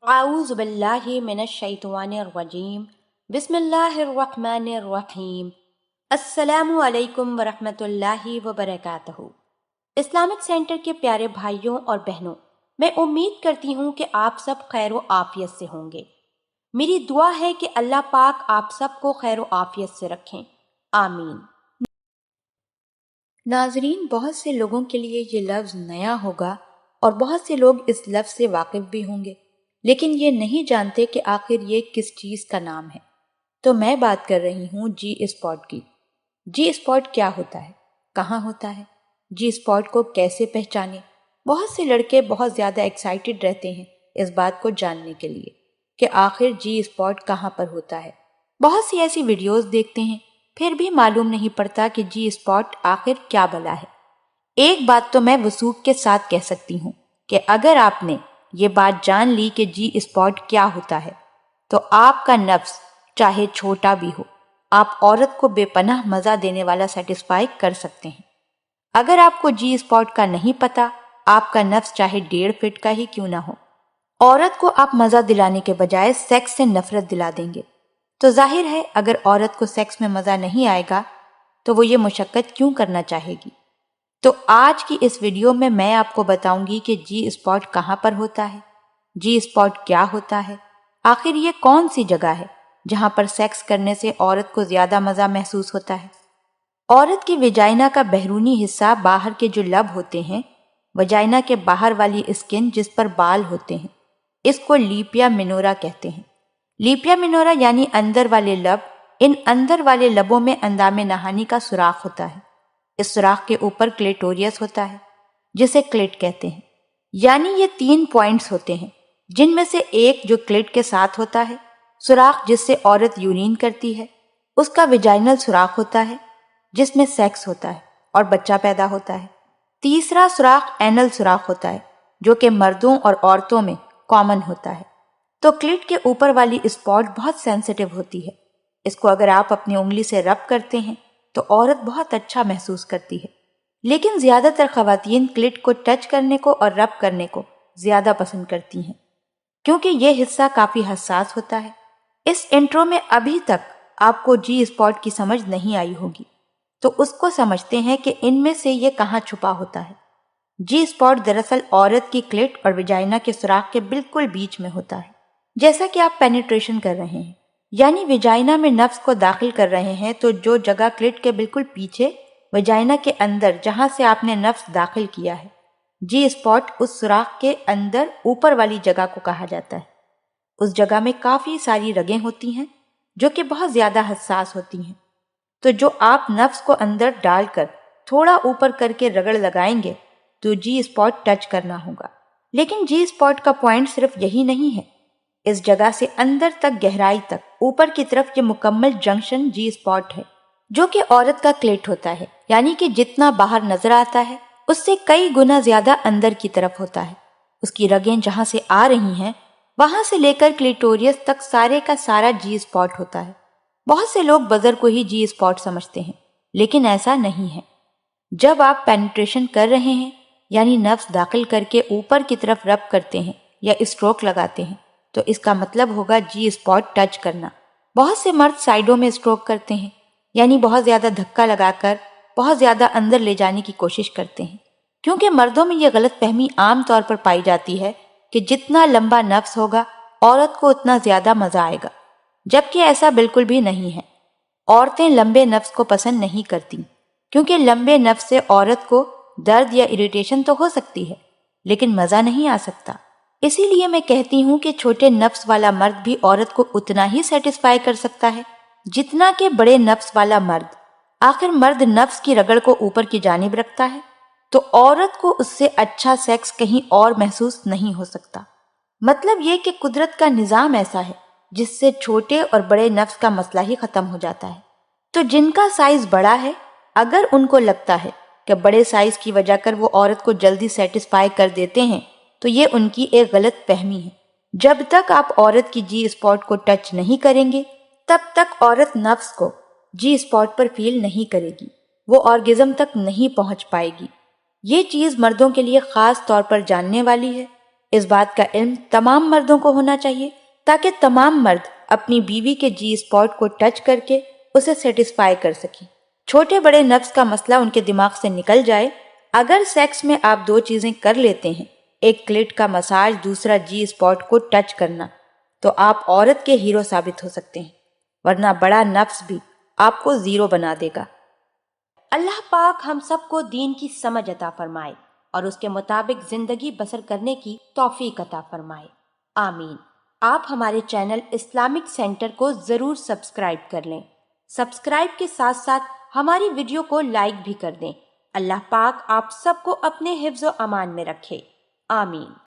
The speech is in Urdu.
اعوذ باللہ من الشیطان الرجیم بسم اللہ الرحمن الرحیم السلام علیکم ورحمۃ اللہ وبرکاتہ۔ اسلامک سینٹر کے پیارے بھائیوں اور بہنوں، میں امید کرتی ہوں کہ آپ سب خیر و عافیت سے ہوں گے۔ میری دعا ہے کہ اللہ پاک آپ سب کو خیر و عافیت سے رکھیں، آمین۔ ناظرین، بہت سے لوگوں کے لیے یہ لفظ نیا ہوگا اور بہت سے لوگ اس لفظ سے واقف بھی ہوں گے، لیکن یہ نہیں جانتے کہ آخر یہ کس چیز کا نام ہے۔ تو میں بات کر رہی ہوں جی اسپاٹ کی۔ جی اسپاٹ کیا ہوتا ہے؟ کہاں ہوتا ہے؟ جی اسپاٹ کو کیسے پہچانے؟ بہت سے لڑکے بہت زیادہ ایکسائٹڈ رہتے ہیں اس بات کو جاننے کے لیے کہ آخر جی اسپاٹ کہاں پر ہوتا ہے۔ بہت سی ایسی ویڈیوز دیکھتے ہیں، پھر بھی معلوم نہیں پڑتا کہ جی اسپاٹ آخر کیا بلا ہے۔ ایک بات تو میں وثوق کے ساتھ کہہ سکتی ہوں کہ اگر آپ نے یہ بات جان لی کہ جی اسپاٹ کیا ہوتا ہے تو آپ کا نفس چاہے چھوٹا بھی ہو، آپ عورت کو بے پناہ مزہ دینے والا سیٹسفائی کر سکتے ہیں۔ اگر آپ کو جی اسپاٹ کا نہیں پتا، آپ کا نفس چاہے 1.5 فٹ کا ہی کیوں نہ ہو، عورت کو آپ مزہ دلانے کے بجائے سیکس سے نفرت دلا دیں گے۔ تو ظاہر ہے اگر عورت کو سیکس میں مزہ نہیں آئے گا تو وہ یہ مشقت کیوں کرنا چاہے گی؟ تو آج کی اس ویڈیو میں آپ کو بتاؤں گی کہ جی اسپاٹ کہاں پر ہوتا ہے، جی اسپاٹ کیا ہوتا ہے، آخر یہ کون سی جگہ ہے جہاں پر سیکس کرنے سے عورت کو زیادہ مزہ محسوس ہوتا ہے۔ عورت کی ویجائنا کا بیرونی حصہ باہر کے جو لب ہوتے ہیں، ویجائنا کے باہر والی اسکن جس پر بال ہوتے ہیں، اس کو لیپیا مینورا کہتے ہیں۔ لیپیا مینورا یعنی اندر والے لب، ان اندر والے لبوں میں اندام نہانی کا سوراخ ہوتا ہے۔ اس سوراخ کے اوپر کلیٹوریس ہوتا ہے جسے کلٹ کہتے ہیں، یعنی یہ 3 پوائنٹس ہوتے ہیں جن میں سے ایک جو کلٹ کے ساتھ ہوتا ہے، سوراخ جس سے عورت یورین کرتی ہے، اس کا ویجائنل سوراخ ہوتا ہے جس میں سیکس ہوتا ہے اور بچہ پیدا ہوتا ہے۔ تیسرا سوراخ اینل سوراخ ہوتا ہے جو کہ مردوں اور عورتوں میں کامن ہوتا ہے۔ تو کلٹ کے اوپر والی اسپاٹ بہت سینسیٹیو ہوتی ہے، اس کو اگر آپ اپنی انگلی سے رب کرتے ہیں تو عورت بہت اچھا محسوس کرتی ہے، لیکن زیادہ تر خواتین کلٹ کو ٹچ کرنے کو اور رب کرنے کو زیادہ پسند کرتی ہیں کیونکہ یہ حصہ کافی حساس ہوتا ہے۔ اس انٹرو میں ابھی تک آپ کو جی اسپاٹ کی سمجھ نہیں آئی ہوگی، تو اس کو سمجھتے ہیں کہ ان میں سے یہ کہاں چھپا ہوتا ہے۔ جی اسپاٹ دراصل عورت کی کلٹ اور ویجائنا کے سوراخ کے بالکل بیچ میں ہوتا ہے۔ جیسا کہ آپ پینیٹریشن کر رہے ہیں، یعنی ویجائنا میں نفس کو داخل کر رہے ہیں، تو جو جگہ کلٹ کے بالکل پیچھے ویجائنا کے اندر جہاں سے آپ نے نفس داخل کیا ہے، جی اسپاٹ اس سوراخ کے اندر اوپر والی جگہ کو کہا جاتا ہے۔ اس جگہ میں کافی ساری رگیں ہوتی ہیں جو کہ بہت زیادہ حساس ہوتی ہیں، تو جو آپ نفس کو اندر ڈال کر تھوڑا اوپر کر کے رگڑ لگائیں گے تو جی اسپاٹ ٹچ کرنا ہوگا۔ لیکن جی اسپاٹ کا پوائنٹ صرف یہی نہیں ہے، اس جگہ سے اندر تک گہرائی تک اوپر کی طرف یہ مکمل جنکشن جی اسپاٹ ہے جو کہ عورت کا کلیٹ ہوتا ہے، یعنی کہ جتنا باہر نظر آتا ہے اس سے کئی گنا زیادہ اندر کی طرف ہوتا ہے۔ اس کی رگیں جہاں سے آ رہی ہیں وہاں سے لے کر کلیٹوریس تک سارے کا سارا جی اسپاٹ ہوتا ہے۔ بہت سے لوگ بزر کو ہی جی اسپاٹ سمجھتے ہیں، لیکن ایسا نہیں ہے۔ جب آپ پینیٹریشن کر رہے ہیں، یعنی نفس داخل کر کے اوپر کی طرف رب کرتے ہیں یا اسٹروک لگاتے ہیں، تو اس کا مطلب ہوگا جی اسپاٹ ٹچ کرنا۔ بہت سے مرد سائیڈوں میں اسٹروک کرتے ہیں، یعنی بہت زیادہ دھکا لگا کر بہت زیادہ اندر لے جانے کی کوشش کرتے ہیں، کیونکہ مردوں میں یہ غلط فہمی عام طور پر پائی جاتی ہے کہ جتنا لمبا نفس ہوگا عورت کو اتنا زیادہ مزہ آئے گا، جبکہ ایسا بالکل بھی نہیں ہے۔ عورتیں لمبے نفس کو پسند نہیں کرتی کیونکہ لمبے نفس سے عورت کو درد یا اریٹیشن تو ہو سکتی ہے لیکن مزہ نہیں آ سکتا۔ اسی لیے میں کہتی ہوں کہ چھوٹے نفس والا مرد بھی عورت کو اتنا ہی سیٹسفائی کر سکتا ہے جتنا کہ بڑے نفس والا مرد۔ آخر مرد نفس کی رگڑ کو اوپر کی جانب رکھتا ہے تو عورت کو اس سے اچھا سیکس کہیں اور محسوس نہیں ہو سکتا۔ مطلب یہ کہ قدرت کا نظام ایسا ہے جس سے چھوٹے اور بڑے نفس کا مسئلہ ہی ختم ہو جاتا ہے۔ تو جن کا سائز بڑا ہے، اگر ان کو لگتا ہے کہ بڑے سائز کی وجہ کر وہ عورت کو جلدی سیٹسفائی کر دیتے ہیں تو یہ ان کی ایک غلط فہمی ہے۔ جب تک آپ عورت کی جی اسپاٹ کو ٹچ نہیں کریں گے تب تک عورت نفس کو جی اسپاٹ پر فیل نہیں کرے گی، وہ آرگزم تک نہیں پہنچ پائے گی۔ یہ چیز مردوں کے لیے خاص طور پر جاننے والی ہے اس بات کا علم تمام مردوں کو ہونا چاہیے تاکہ تمام مرد اپنی بیوی کے جی اسپاٹ کو ٹچ کر کے اسے سیٹسفائی کر سکیں۔ چھوٹے بڑے نفس کا مسئلہ ان کے دماغ سے نکل جائے۔ اگر سیکس میں آپ 2 چیزیں کر لیتے ہیں، ایک کلٹ کا مساج، دوسرا جی اسپاٹ کو ٹچ کرنا، تو آپ عورت کے ہیرو ثابت ہو سکتے ہیں، ورنہ بڑا نفس بھی آپ کو زیرو بنا دے گا۔ اللہ پاک ہم سب کو دین کی سمجھ عطا فرمائے اور اس کے مطابق زندگی بسر کرنے کی توفیق عطا فرمائے، آمین۔ آپ ہمارے چینل اسلامک سینٹر کو ضرور سبسکرائب کر لیں۔ سبسکرائب کے ساتھ ساتھ ہماری ویڈیو کو لائک بھی کر دیں۔ اللہ پاک آپ سب کو اپنے حفظ و امان میں رکھے، آمین۔